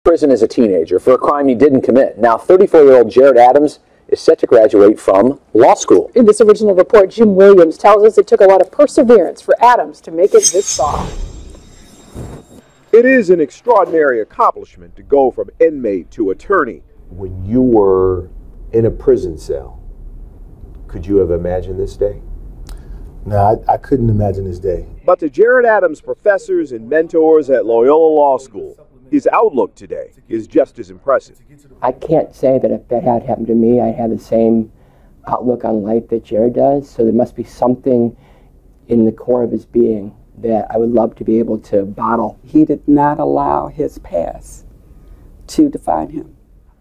prison as a teenager for a crime he didn't commit. Now 34-year-old Jared Adams is set to graduate from law school. In this original report, Jim Williams tells us it took a lot of perseverance for Adams to make it this far. It is an extraordinary accomplishment to go from inmate to attorney. When you were in a prison cell, could you have imagined this day? No, I couldn't imagine this day. But to Jared Adams' professors and mentors at Loyola Law School, his outlook today is just as impressive. I can't say that if that had happened to me, I'd have the same outlook on life that Jared does. So there must be something in the core of his being that I would love to be able to bottle. He did not allow his past to define him.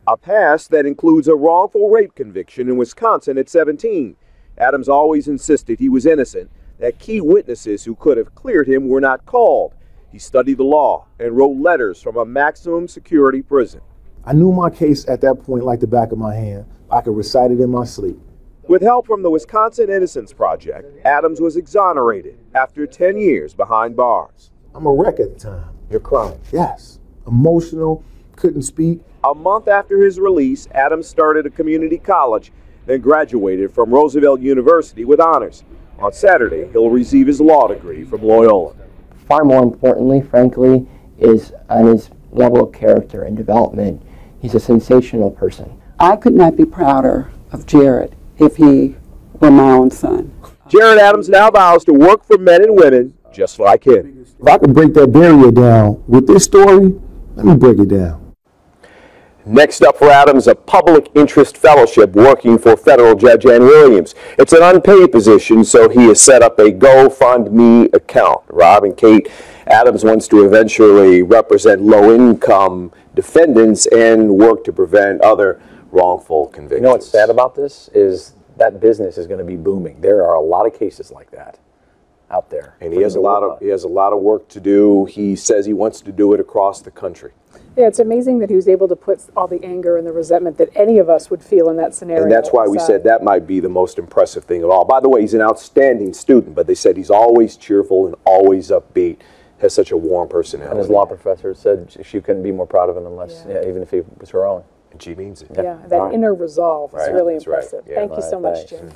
A past that includes a wrongful rape conviction in Wisconsin at 17. Adams always insisted he was innocent, that key witnesses who could have cleared him were not called. He studied the law and wrote letters from a maximum security prison. I knew my case at that point like the back of my hand. I could recite it in my sleep. With help from the Wisconsin Innocence Project, Adams was exonerated after 10 years behind bars. I'm a wreck at the time. You're crying. Yes. Emotional, couldn't speak. A month after his release, Adams started a community college, then graduated from Roosevelt University with honors. On Saturday, he'll receive his law degree from Loyola. Far more importantly, frankly, is on his level of character and development. He's a sensational person. I could not be prouder of Jared if he were my own son. Jared Adams now vows to work for men and women just like him. If I could break that barrier down with this story, let me break it down. Next up for Adams, a public interest fellowship working for federal Judge Ann Williams. It's an unpaid position, so he has set up a GoFundMe account. Rob and Kate, Adams wants to eventually represent low-income defendants and work to prevent other wrongful convictions. You know what's sad about this is that business is going to be booming. There are a lot of cases like that out there. And he has a lot of work to do. He says he wants to do it across the country. Yeah, it's amazing that he was able to put all the anger and the resentment that any of us would feel in that scenario. And that's why we said that might be the most impressive thing of all. By the way, he's an outstanding student, but they said he's always cheerful and always upbeat, has such a warm personality. And his law professor said she couldn't be more proud of him unless, even if he was her own. And she means it. Yeah, that inner resolve is really impressive. Right. Yeah. Thank you so much, Jim.